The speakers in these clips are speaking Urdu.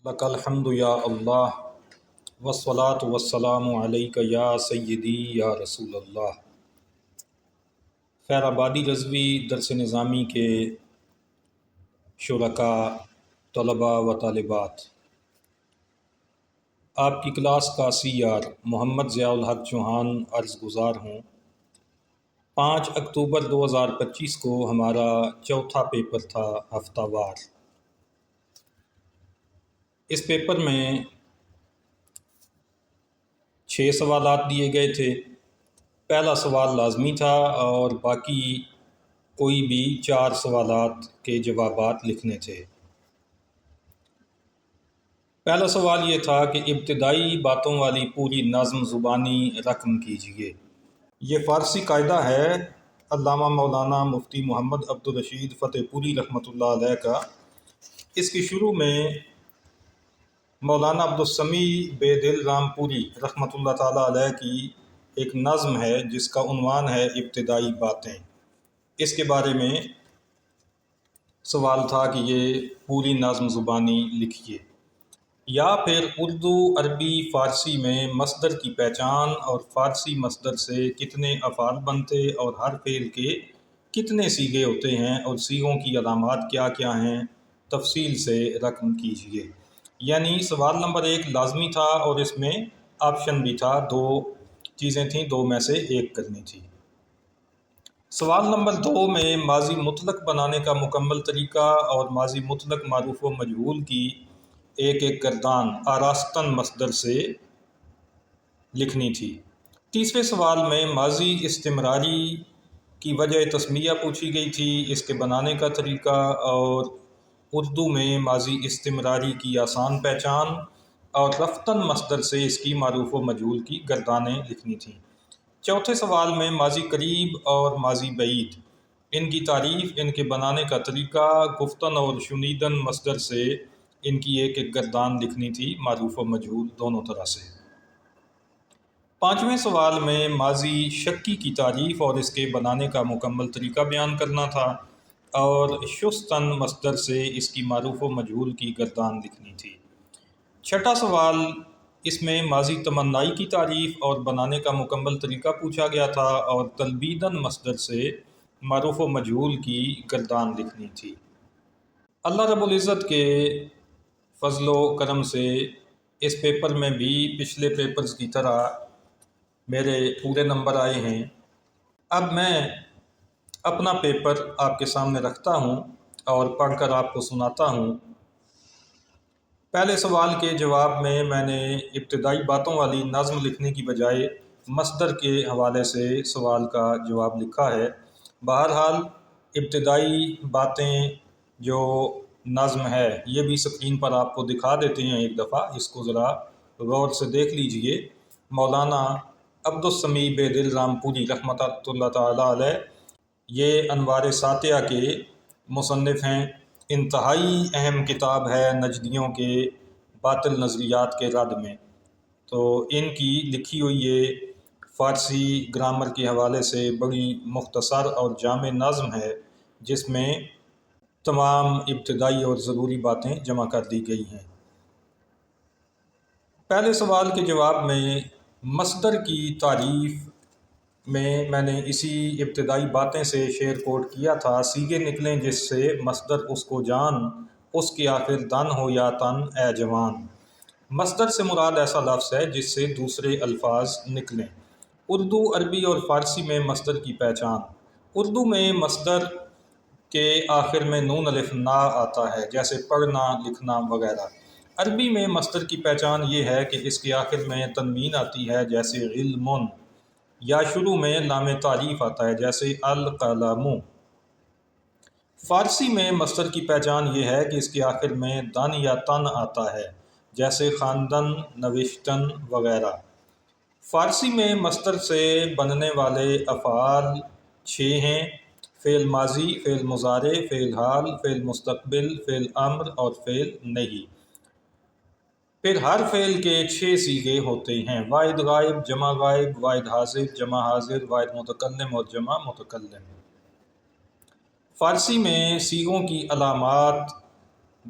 لک الحمد یا اللہ والصلاة والسلام علیک یا سیدی یا رسول اللہ۔ خیر آبادی رضوی درس نظامی کے شرکاء، طلباء و طالبات، آپ کی کلاس کا سیار محمد ضیاء الحق چوہان عرض گزار ہوں۔ 5 اکتوبر 2025 کو ہمارا چوتھا پیپر تھا ہفتہ وار۔ اس پیپر میں 6 سوالات دیے گئے تھے۔ پہلا سوال لازمی تھا اور باقی کوئی بھی 4 سوالات کے جوابات لکھنے تھے۔ پہلا سوال یہ تھا کہ ابتدائی باتوں والی پوری نظم زبانی رقم کیجیے۔ یہ فارسی قاعدہ ہے علامہ مولانا مفتی محمد عبدالرشید فتح پوری رحمۃ اللہ علیہ کا۔ اس کی شروع میں مولانا عبدالسمیع بے دل رام پوری رحمۃ اللہ تعالیٰ علیہ کی ایک نظم ہے جس کا عنوان ہے ابتدائی باتیں۔ اس کے بارے میں سوال تھا کہ یہ پوری نظم زبانی لکھیے، یا پھر اردو، عربی، فارسی میں مصدر کی پہچان اور فارسی مصدر سے کتنے افعال بنتے اور ہر فعل کے کتنے صیغے ہوتے ہیں اور صیغوں کی علامات کیا کیا ہیں، تفصیل سے رقم کیجیے۔ یعنی سوال نمبر 1 لازمی تھا اور اس میں آپشن بھی تھا، 2 چیزیں تھیں، 2 میں سے 1 کرنی تھی۔ سوال نمبر 2 میں ماضی مطلق بنانے کا مکمل طریقہ اور ماضی مطلق معروف و مجہول کی ایک ایک گردان آراستاً مصدر سے لکھنی تھی۔ تیسرے سوال میں ماضی استمراری کی وجہ تسمیہ پوچھی گئی تھی، اس کے بنانے کا طریقہ، اور اردو میں ماضی استمراری کی آسان پہچان اور رفتاً مصدر سے اس کی معروف و مجہول کی گردانیں لکھنی تھیں۔ چوتھے سوال میں ماضی قریب اور ماضی بعید، ان کی تعریف، ان کے بنانے کا طریقہ، گفتن اور شنیدن مصدر سے ان کی ایک ایک گردان لکھنی تھی، معروف و مجہول دونوں طرح سے۔ پانچویں سوال میں ماضی شکی کی تعریف اور اس کے بنانے کا مکمل طریقہ بیان کرنا تھا اور شستن مصدر سے اس کی معروف و مجہول کی گردان لکھنی تھی۔ چھٹا سوال، اس میں ماضی تمنائی کی تعریف اور بنانے کا مکمل طریقہ پوچھا گیا تھا اور تلبیدن مصدر سے معروف و مجہول کی گردان لکھنی تھی۔ اللہ رب العزت کے فضل و کرم سے اس پیپر میں بھی پچھلے پیپرز کی طرح میرے پورے نمبر آئے ہیں۔ اب میں اپنا پیپر آپ کے سامنے رکھتا ہوں اور پڑھ کر آپ کو سناتا ہوں۔ پہلے سوال کے جواب میں میں نے ابتدائی باتوں والی نظم لکھنے کی بجائے مصدر کے حوالے سے سوال کا جواب لکھا ہے۔ بہرحال ابتدائی باتیں جو نظم ہے یہ بھی اسکرین پر آپ کو دکھا دیتے ہیں ایک دفعہ، اس کو ذرا غور سے دیکھ لیجئے۔ مولانا عبدالسمیع بے دل رام پوری رحمۃ اللہ تعالیٰ علیہ یہ انوار ساتیہ کے مصنف ہیں۔ انتہائی اہم کتاب ہے نجدیوں کے باطل نظریات کے رد میں۔ تو ان کی لکھی ہوئی یہ فارسی گرامر کے حوالے سے بڑی مختصر اور جامع نظم ہے جس میں تمام ابتدائی اور ضروری باتیں جمع کر دی گئی ہیں۔ پہلے سوال کے جواب میں مصدر کی تعریف میں نے اسی ابتدائی باتیں سے شعر کوٹ کیا تھا۔ صیغے نکلیں جس سے مصدر اس کو جان، اس کے آخر دن ہو یا تن اے جوان۔ مصدر سے مراد ایسا لفظ ہے جس سے دوسرے الفاظ نکلیں۔ اردو، عربی اور فارسی میں مصدر کی پہچان۔ اردو میں مصدر کے آخر میں نون الف نا آتا ہے، جیسے پڑھنا، لکھنا وغیرہ۔ عربی میں مصدر کی پہچان یہ ہے کہ اس کے آخر میں تنوین آتی ہے، جیسے علم، یا شروع میں لام تعریف آتا ہے، جیسے القلم۔ فارسی میں مصدر کی پہچان یہ ہے کہ اس کے آخر میں دن یا تن آتا ہے، جیسے خواندن، نوشتن وغیرہ۔ فارسی میں مصدر سے بننے والے افعال 6 ہیں: فعل ماضی، فعل مضارع، فعل حال، فعل مستقبل، فعل امر اور فعل نہی۔ پھر ہر فعل کے 6 صیغے ہوتے ہیں: واحد غائب، جمع غائب، واحد حاضر، جمع حاضر، واحد متکلم اور جمع متکلم۔ فارسی میں صیغوں کی علامات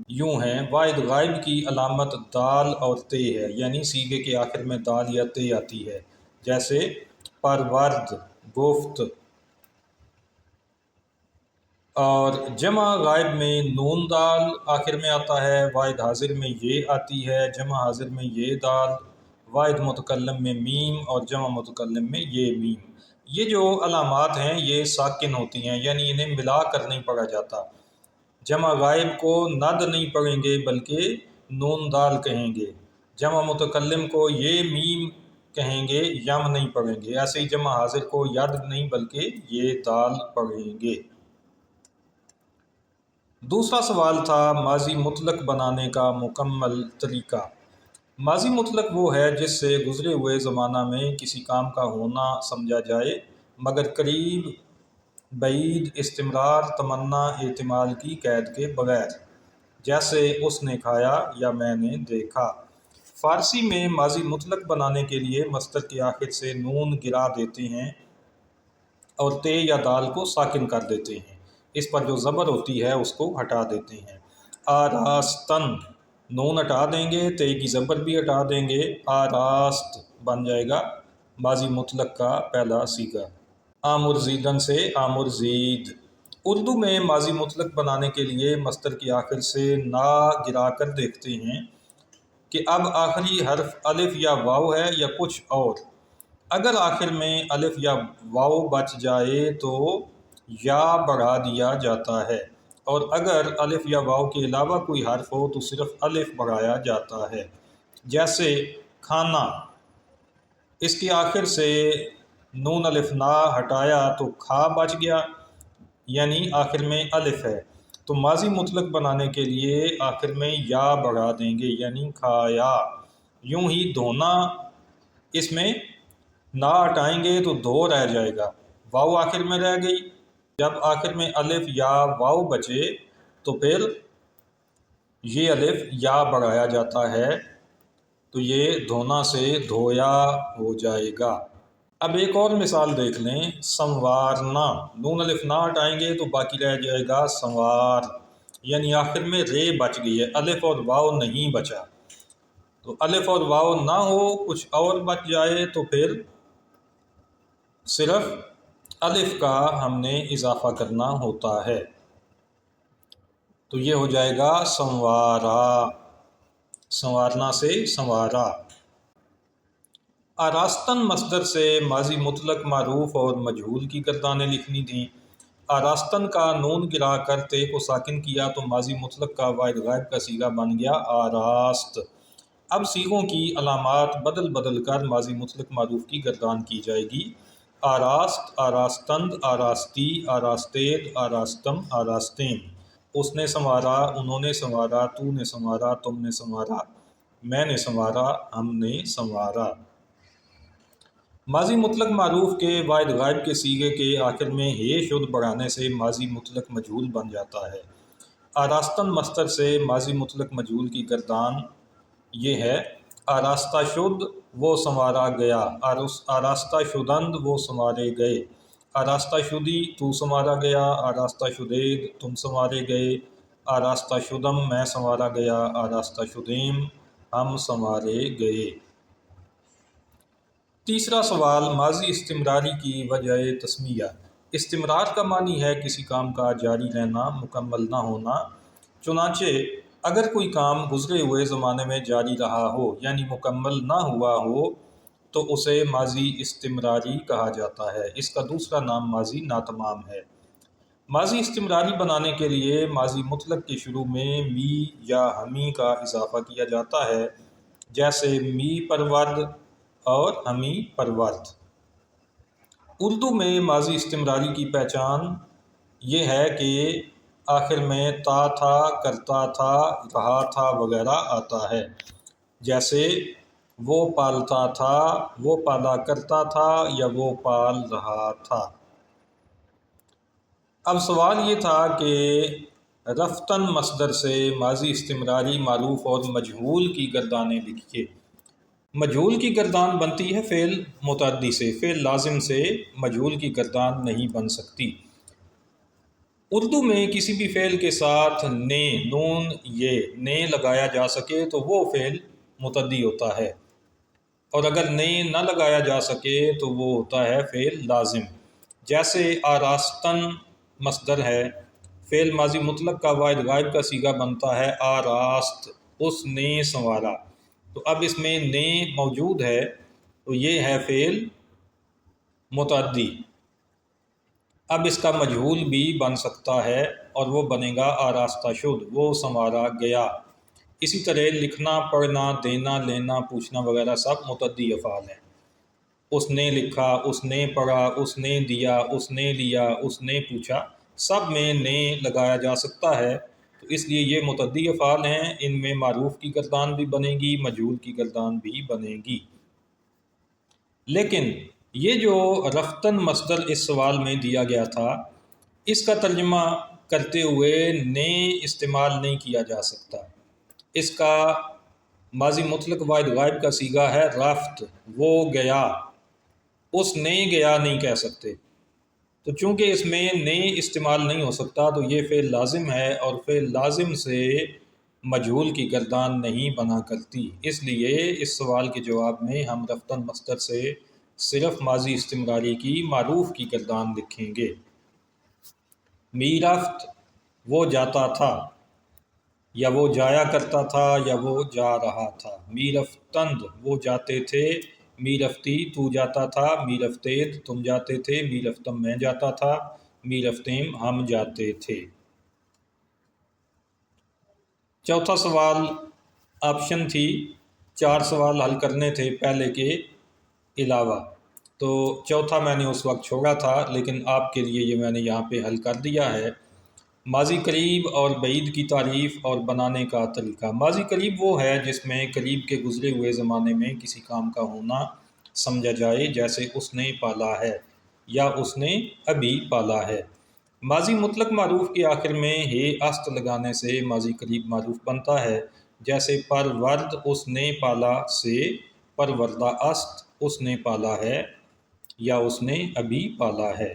یوں ہیں، واحد غائب کی علامت دال اور تے ہے، یعنی صیغے کے آخر میں دال یا تے آتی ہے، جیسے پرورد، گفت۔ اور جمع غائب میں نون دال آخر میں آتا ہے، واحد حاضر میں یہ آتی ہے، جمع حاضر میں یہ دال، واحد متکلم میں میم اور جمع متکلم میں یہ میم۔ یہ جو علامات ہیں یہ ساکن ہوتی ہیں، یعنی انہیں ملا کر نہیں پڑھا جاتا۔ جمع غائب کو ند نہیں پڑھیں گے بلکہ نون دال کہیں گے، جمع متکلم کو یہ میم کہیں گے، یم نہیں پڑھیں گے، ایسے ہی جمع حاضر کو ید نہیں بلکہ یہ دال پڑھیں گے۔ دوسرا سوال تھا ماضی مطلق بنانے کا مکمل طریقہ۔ ماضی مطلق وہ ہے جس سے گزرے ہوئے زمانہ میں کسی کام کا ہونا سمجھا جائے مگر قریب، بعید، استمرار، تمنا، احتمال کی قید کے بغیر، جیسے اس نے کھایا یا میں نے دیکھا۔ فارسی میں ماضی مطلق بنانے کے لیے مصدر کے آخر سے نون گرا دیتے ہیں اور تے یا دال کو ساکن کر دیتے ہیں، اس پر جو زبر ہوتی ہے اس کو ہٹا دیتے ہیں۔ آراستن، نون ہٹا دیں گے، تے کی زبر بھی ہٹا دیں گے، آراست بن جائے گا ماضی مطلق کا پہلا صیغہ۔ آمر زیدن سے آمر زید۔ اردو میں ماضی مطلق بنانے کے لیے مصدر کی آخر سے نا گرا کر دیکھتے ہیں کہ اب آخری حرف الف یا واو ہے یا کچھ اور۔ اگر آخر میں الف یا واو بچ جائے تو یا بڑھا دیا جاتا ہے، اور اگر الف یا واو کے علاوہ کوئی حرف ہو تو صرف الف بڑھایا جاتا ہے، جیسے کھانا، اس کی آخر سے نون الف نا ہٹایا تو کھا بچ گیا، یعنی آخر میں الف ہے، تو ماضی مطلق بنانے کے لیے آخر میں یا بڑھا دیں گے، یعنی کھایا۔ یوں ہی دھونا، اس میں نا ہٹائیں گے تو دھو رہ جائے گا، واو آخر میں رہ گئی، جب آخر میں الف یا واو بچے تو پھر یہ الف یا بڑھایا جاتا ہے، تو یہ دھونا سے دھویا ہو جائے گا۔ اب ایک اور مثال دیکھ لیں، سنوارنا، نون الف نہ ہٹائیں گے تو باقی رہ جائے گا سنوار، یعنی آخر میں رے بچ گئی ہے، الف اور واو نہیں بچا۔ تو الف اور واو نہ ہو، کچھ اور بچ جائے تو پھر صرف الف کا ہم نے اضافہ کرنا ہوتا ہے، تو یہ ہو جائے گا سنوارا، سنوارنا سے سنوارا۔ آراستن مصدر سے ماضی مطلق معروف اور مجہول کی گردانیں لکھنی تھیں۔ آراستن کا نون گرا کر تے کو ساکن کیا تو ماضی مطلق کا واحد غائب کا صیغہ بن گیا آراست۔ اب صیغوں کی علامات بدل بدل کر ماضی مطلق معروف کی گردان کی جائے گی۔ آراست، آراستند، آراستی، آراستید، آراستم، آراستین۔ اس نے سنوارا، انہوں نے سنوارا، تو نے سنوارا، تم نے سنوارا، میں نے سنوارا، ہم نے سنوارا۔ ماضی مطلق معروف کے واحد غائب کے صیغے کے آخر میں ہے شد بڑھانے سے ماضی مطلق مجہول بن جاتا ہے۔ آراستن مصدر سے ماضی مطلق مجہول کی گردان یہ ہے، آراستہ شد وہ سنوارا گیا، آراستہ شدند وہ سنوارے گئے، آراستہ شدی تو سنوارا گیا، آراستہ شدید تم سنوارے گئے، آراستہ شدم میں سنوارا گیا، آراستہ شدیم ہم سنوارے گئے۔ تیسرا سوال ماضی استمراری کی وجہ تسمیہ۔ استمرار کا معنی ہے کسی کام کا جاری رہنا، مکمل نہ ہونا۔ چنانچہ اگر کوئی کام گزرے ہوئے زمانے میں جاری رہا ہو یعنی مکمل نہ ہوا ہو تو اسے ماضی استمراری کہا جاتا ہے، اس کا دوسرا نام ماضی ناتمام ہے۔ ماضی استمراری بنانے کے لیے ماضی مطلق کے شروع میں می یا ہمی کا اضافہ کیا جاتا ہے، جیسے می پرورد اور ہمی پرورد۔ اردو میں ماضی استمراری کی پہچان یہ ہے کہ آخر میں تا تھا، کرتا تھا، رہا تھا وغیرہ آتا ہے، جیسے وہ پالتا تھا، وہ پالا کرتا تھا یا وہ پال رہا تھا۔ اب سوال یہ تھا کہ رفتن مصدر سے ماضی استمراری معروف اور مجہول کی گردانیں لکھیے۔ مجہول کی گردان بنتی ہے فعل متعدی سے، فعل لازم سے مجہول کی گردان نہیں بن سکتی۔ اردو میں کسی بھی فعل کے ساتھ نے، نون، یہ نے لگایا جا سکے تو وہ فعل متعدی ہوتا ہے، اور اگر نے نہ لگایا جا سکے تو وہ ہوتا ہے فعل لازم۔ جیسے آراستن مصدر ہے، فعل ماضی مطلق کا واحد غائب کا صیغہ بنتا ہے آراست، اس نے سنوارا۔ تو اب اس میں نے موجود ہے تو یہ ہے فعل متعدی۔ اب اس کا مجہول بھی بن سکتا ہے اور وہ بنے گا آراستہ شد، وہ سنوارا گیا۔ اسی طرح لکھنا، پڑھنا، دینا، لینا، پوچھنا وغیرہ سب متعدی افعال ہیں۔ اس نے لکھا، اس نے پڑھا، اس نے دیا، اس نے لیا، اس نے پوچھا، سب میں نے لگایا جا سکتا ہے، تو اس لیے یہ متعدی افعال ہیں۔ ان میں معروف کی گردان بھی بنے گی، مجہول کی گردان بھی بنے گی۔ لیکن یہ جو رفتن مصدر اس سوال میں دیا گیا تھا، اس کا ترجمہ کرتے ہوئے نے استعمال نہیں کیا جا سکتا۔ اس کا ماضی مطلق واحد غائب کا صیغہ ہے رفت، وہ گیا، اس نے گیا نہیں کہہ سکتے۔ تو چونکہ اس میں نے استعمال نہیں ہو سکتا تو یہ فعل لازم ہے، اور فعل لازم سے مجہول کی گردان نہیں بنا کرتی۔ اس لیے اس سوال کے جواب میں ہم رفتن مصدر سے صرف ماضی استمراری کی معروف کی گردان لکھیں گے۔ می رفت، وہ جاتا تھا، یا وہ جایا کرتا تھا، یا وہ جا رہا تھا۔ می رفتند، وہ جاتے تھے۔ می رفتی، تو جاتا تھا۔ می رفتید، تم جاتے تھے۔ می رفتم، میں جاتا تھا۔ می رفتیم، ہم جاتے تھے۔ چوتھا سوال آپشن تھی، 4 سوال حل کرنے تھے پہلے کے علاوہ، تو چوتھا میں نے اس وقت چھوڑا تھا، لیکن آپ کے لیے یہ میں نے یہاں پہ حل کر دیا ہے۔ ماضی قریب اور بعید کی تعریف اور بنانے کا طریقہ۔ ماضی قریب وہ ہے جس میں قریب کے گزرے ہوئے زمانے میں کسی کام کا ہونا سمجھا جائے، جیسے اس نے پالا ہے یا اس نے ابھی پالا ہے۔ ماضی مطلق معروف کے آخر میں ہے است لگانے سے ماضی قریب معروف بنتا ہے، جیسے پرورد اس نے پالا سے پروردہ است اس نے پالا ہے یا اس نے ابھی پالا ہے۔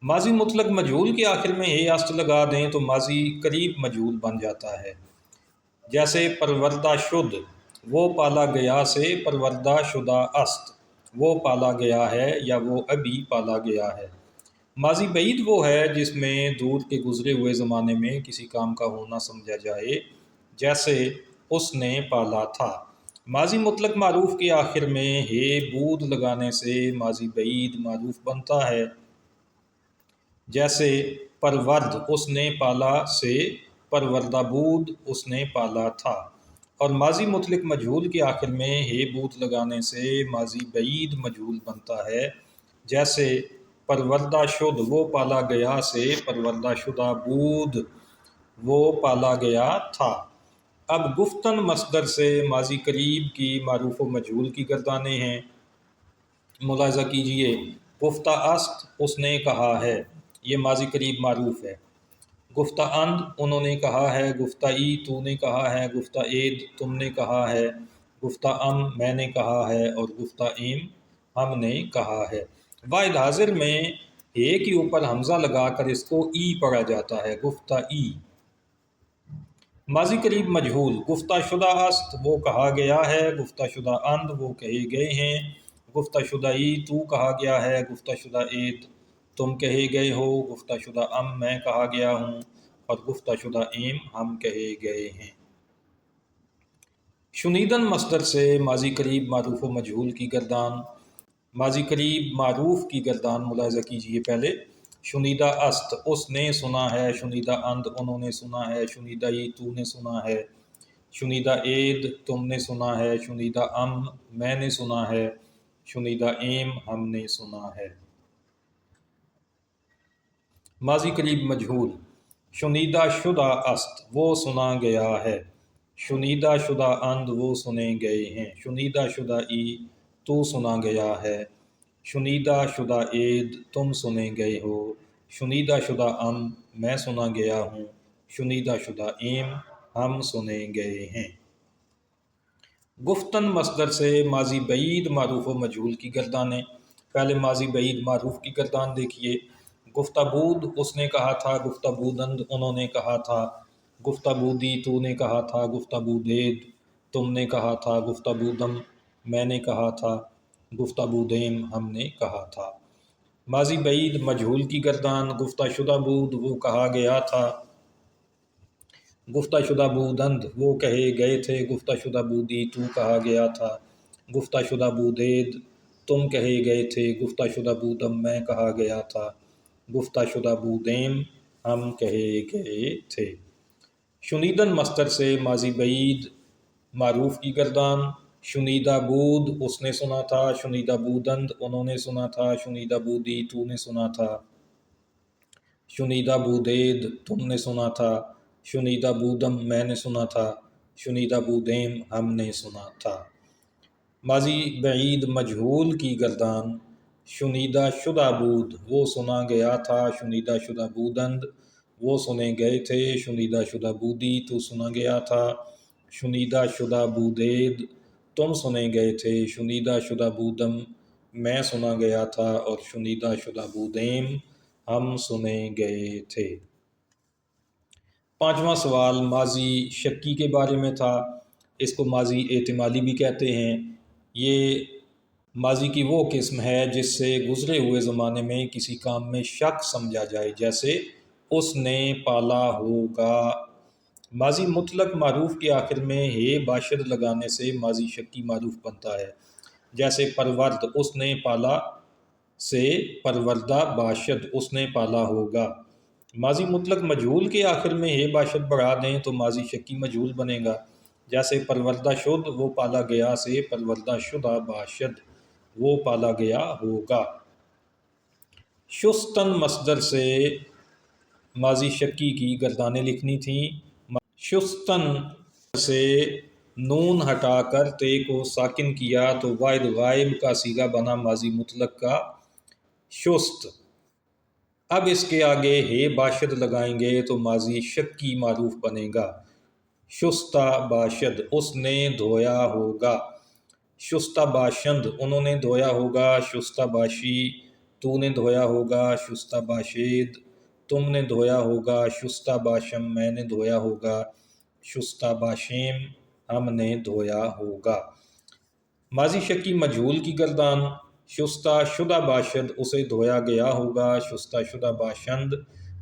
ماضی مطلق مجہول کے آخر میں ہے است لگا دیں تو ماضی قریب مجہول بن جاتا ہے، جیسے پروردہ شد، وہ پالا گیا سے پروردہ شدہ است، وہ پالا گیا ہے یا وہ ابھی پالا گیا ہے۔ ماضی بعید وہ ہے جس میں دور کے گزرے ہوئے زمانے میں کسی کام کا ہونا سمجھا جائے، جیسے اس نے پالا تھا۔ ماضی مطلق معروف کے آخر میں ہے بود لگانے سے ماضی بعید معروف بنتا ہے، جیسے پرورد اس نے پالا سے پروردہ بود اس نے پالا تھا۔ اور ماضی مطلق مجہول کے آخر میں ہے بود لگانے سے ماضی بعید مجہول بنتا ہے، جیسے پروردہ شد وہ پالا گیا سے پروردہ شدہ بود وہ پالا گیا تھا۔ اب گفتن مصدر سے ماضی قریب کی معروف و مجہول کی گردانیں ہیں۔ ملاحظہ کیجئے، گفتہ است اس نے کہا ہے، یہ ماضی قریب معروف ہے۔ گفتہ اند انہوں نے کہا ہے۔ گفتہ ای تو نے کہا ہے۔ گفتہ اید تم نے کہا ہے۔ گفتہ ام میں نے کہا ہے، اور گفتہ ایم ہم نے کہا ہے۔ واحد حاضر میں ہے کے اوپر حمزہ لگا کر اس کو ای پڑھا جاتا ہے، گفتہ ای۔ ماضی قریب مجہول، گفتہ شدہ است وہ کہا گیا ہے، گفتہ شدہ اند وہ کہے گئے ہیں، گفتہ شدہ ای تو کہا گیا ہے، گفتہ شدہ اید تم کہے گئے ہو، گفتہ شدہ ام میں کہا گیا ہوں، اور گفتہ شدہ ایم ہم کہے گئے ہیں۔ شنیدن مصدر سے ماضی قریب معروف و مجہول کی گردان۔ ماضی قریب معروف کی گردان ملاحظہ کیجئے پہلے، شنیدہ است اس نے سنا ہے، شنیدہ اند انہوں نے سنا ہے، شنیدہ ای تو نے سنا ہے، شنیدہ اید تم نے سنا ہے، شنیدہ ام میں نے سنا ہے، شنیدہ ایم ہم نے سنا ہے۔ ماضی قریب مجہول، شنیدہ شدہ است وہ سنا گیا ہے، شنیدہ شدہ اند وہ سنے گئے ہیں، شنیدہ شدہ ای تو سنا گیا ہے، شنیدہ شدہ اید تم سنے گئے ہو، شنیدہ شدہ ام میں سنا گیا ہوں، شنیدہ شدہ ایم ہم سنے گئے ہیں۔ گفتن مصدر سے ماضی بعید معروف و مجہول کی گردانیں۔ پہلے ماضی بعید معروف کی گردان دیکھیے۔ گفتبود اس نے کہا تھا، گفتبودند انہوں نے کہا تھا، گفتبودی تو نے کہا تھا، گفتبودید تم نے کہا تھا، گفتبودم میں نے کہا تھا، گفتبودیم ہم نے کہا تھا۔ ماضی بعید مجہول کی گردان، گفتہ شدہ بود وہ کہا گیا تھا، گفتہ شدہ بودند وہ کہے گئے تھے، گفتہ شدہ بودی تو کہا گیا تھا، گفتہ شدہ بودید تم کہے گئے تھے، گفتہ شدہ بودم میں کہا گیا تھا، گفتہ شدہ بودیم ہم کہے گئے تھے۔ شنیدن مصدر سے ماضی بعید معروف کی گردان، شنیدہ بود اس نے سنا تھا، شنیدہ بودند انہوں نے سنا تھا، شنیدہ بودی تو نے سنا تھا، شنیدہ بودید تم نے سنا تھا، شنیدہ بودم میں نے سنا تھا، شنیدہ بودیم ہم نے سنا تھا۔ ماضی بعید مجہول کی گردان، شنیدہ شدہ بود وہ سنا گیا تھا، شنیدہ شدہ بودند وہ سنے گئے تھے، شنیدہ شدہ بودی تو سنا گیا تھا، شنیدہ شدہ بودید تم سنے گئے تھے، شنیدہ شدہ بودم میں سنا گیا تھا، اور شنیدہ شدہ بودیم ہم سنے گئے تھے۔ پانچواں سوال ماضی شکی کے بارے میں تھا۔ اس کو ماضی احتمالی بھی کہتے ہیں۔ یہ ماضی کی وہ قسم ہے جس سے گزرے ہوئے زمانے میں کسی کام میں شک سمجھا جائے، جیسے اس نے پالا ہوگا۔ ماضی مطلق معروف کے آخر میں ہے باشد لگانے سے ماضی شکی معروف بنتا ہے، جیسے پرورد اس نے پالا سے پروردہ باشد اس نے پالا ہوگا۔ ماضی مطلق مجہول کے آخر میں ہے باشد بڑھا دیں تو ماضی شکی مجہول بنے گا، جیسے پروردہ شد وہ پالا گیا سے پروردہ شدہ باشد وہ پالا گیا ہوگا۔ شستن مصدر سے ماضی شکی کی گردانیں لکھنی تھیں۔ شستن سے نون ہٹا کر تے کو ساکن کیا تو واحد غائب کا صیغہ بنا ماضی مطلق کا شست۔ اب اس کے آگے ہے باشد لگائیں گے تو ماضی شکی معروف بنے گا۔ شستہ باشد اس نے دھویا ہوگا، شستہ باشند انہوں نے دھویا ہوگا، شستہ باشی تو نے دھویا ہوگا، شستہ باشید تم نے دھویا ہوگا، شستہ باشم میں نے دھویا ہوگا، شستہ باشیم ہم نے دھویا ہوگا۔ ماضی شکی مجہول کی گردان، شستہ شدہ باشد اسے دھویا گیا ہوگا، شستہ شدہ باشند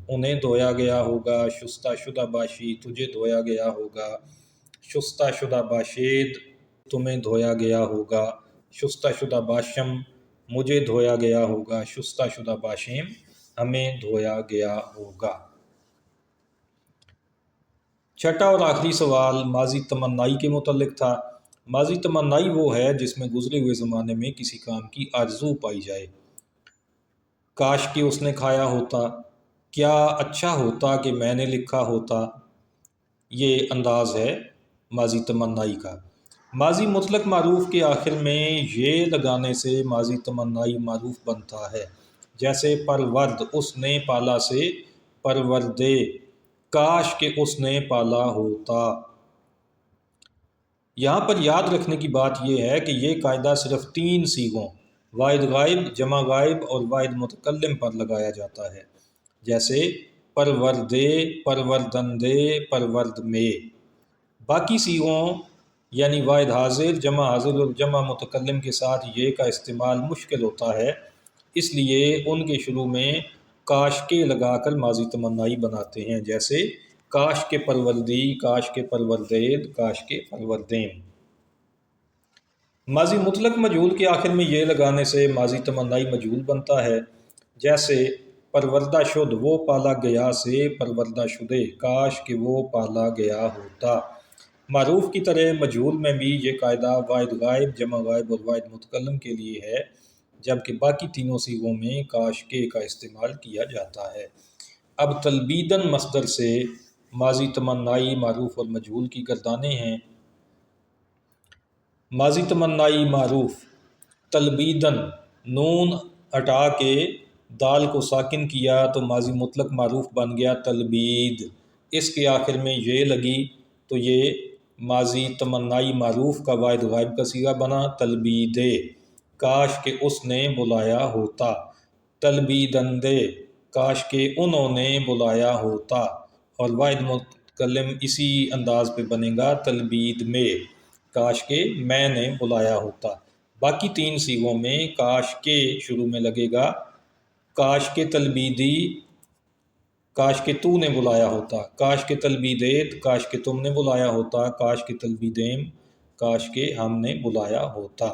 انہیں دھویا گیا ہوگا، شستہ شدہ باشی تجھے دھویا گیا ہوگا، شستہ شدہ باشید تمہیں دھویا گیا ہوگا، شستہ شدہ باشم مجھے دھویا گیا ہوگا، شستہ شدہ باشیم ہمیں دھویا گیا ہوگا۔ چھٹا اور آخری سوال ماضی تمنائی کے متعلق تھا۔ ماضی تمنائی وہ ہے جس میں گزرے ہوئے زمانے میں کسی کام کی آرزو پائی جائے۔ کاش کہ اس نے کھایا ہوتا، کیا اچھا ہوتا کہ میں نے لکھا ہوتا، یہ انداز ہے ماضی تمنائی کا۔ ماضی مطلق معروف کے آخر میں یہ لگانے سے ماضی تمنائی معروف بنتا ہے، جیسے پرورد اس نے پالا سے پروردے کاش کہ اس نے پالا ہوتا۔ یہاں پر یاد رکھنے کی بات یہ ہے کہ یہ قاعدہ صرف 3 صیغوں واحد غائب، جمع غائب اور واحد متکلم پر لگایا جاتا ہے، جیسے پروردے، پروردندے، پرورد میں۔ باقی صیغوں یعنی واحد حاضر، جمع حاضر اور جمع متکلم کے ساتھ یہ کا استعمال مشکل ہوتا ہے، اس لیے ان کے شروع میں کاش کے لگا کر ماضی تمنائی بناتے ہیں، جیسے کاش کے پروردی، کاش کے پروردید، کاش کے پروردیم۔ ماضی مطلق مجہول کے آخر میں یہ لگانے سے ماضی تمنائی مجہول بنتا ہے، جیسے پروردہ شد وہ پالا گیا سے پروردہ شدے کاش کہ وہ پالا گیا ہوتا۔ معروف کی طرح مجہول میں بھی یہ قاعدہ واحد غائب، جمع غائب اور واحد متکلم کے لیے ہے، جبکہ باقی تینوں صیغوں میں کاش کے کا استعمال کیا جاتا ہے۔ اب تلبیدن مصدر سے ماضی تمنائی معروف اور مجہول کی گردانیں ہیں۔ ماضی تمنائی معروف، تلبیدن نون ہٹا کے دال کو ساکن کیا تو ماضی مطلق معروف بن گیا تلبید۔ اس کے آخر میں یہ لگی تو یہ ماضی تمنائی معروف کا واحد غائب کا صیغہ بنا تلبیدے، کاش کہ اس نے بلایا ہوتا، تلبیدندے کاش کہ انہوں نے بلایا ہوتا، اور واحد متکلم اسی انداز پہ بنے گا تلبید میں، کاش کہ میں نے بلایا ہوتا۔ باقی 3 صیغوں میں کاش کے شروع میں لگے گا، کاش کے تلبیدی، کاش کہ تو نے بلایا ہوتا، کاش کے تلبیدیت، کاش کہ تم نے بلایا ہوتا، کاش کے تلبیدیم، کاش کہ ہم نے بلایا ہوتا۔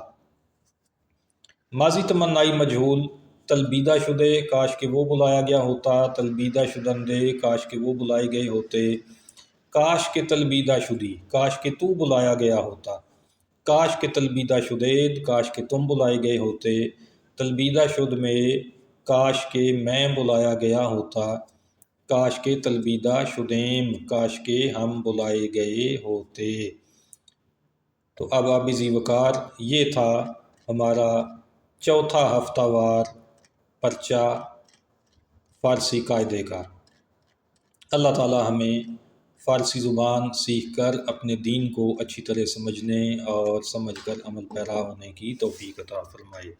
ماضی تمنائی مجہول، تلبیدہ شدے، کاش کہ وہ بلایا گیا ہوتا، تلبیدہ شدندے، کاش کہ وہ بلائے گئے ہوتے، کاش کہ تلبیدہ شدی، کاش کہ تو بلایا گیا ہوتا، کاش کہ تلبیدہ شدید، کاش کہ تم بلائے گئے ہوتے، تلبیدہ شد میں کاش کہ میں بلایا گیا ہوتا، کاش کہ تلبیدہ شدیم، کاش کہ ہم بلائے گئے ہوتے۔ تو اب آب ذی وقار یہ تھا ہمارا چوتھا ہفتہ وار پرچہ فارسی قاعدے کا۔ اللہ تعالی ہمیں فارسی زبان سیکھ کر اپنے دین کو اچھی طرح سمجھنے اور سمجھ کر عمل پیرا ہونے کی توفیق عطا فرمائے۔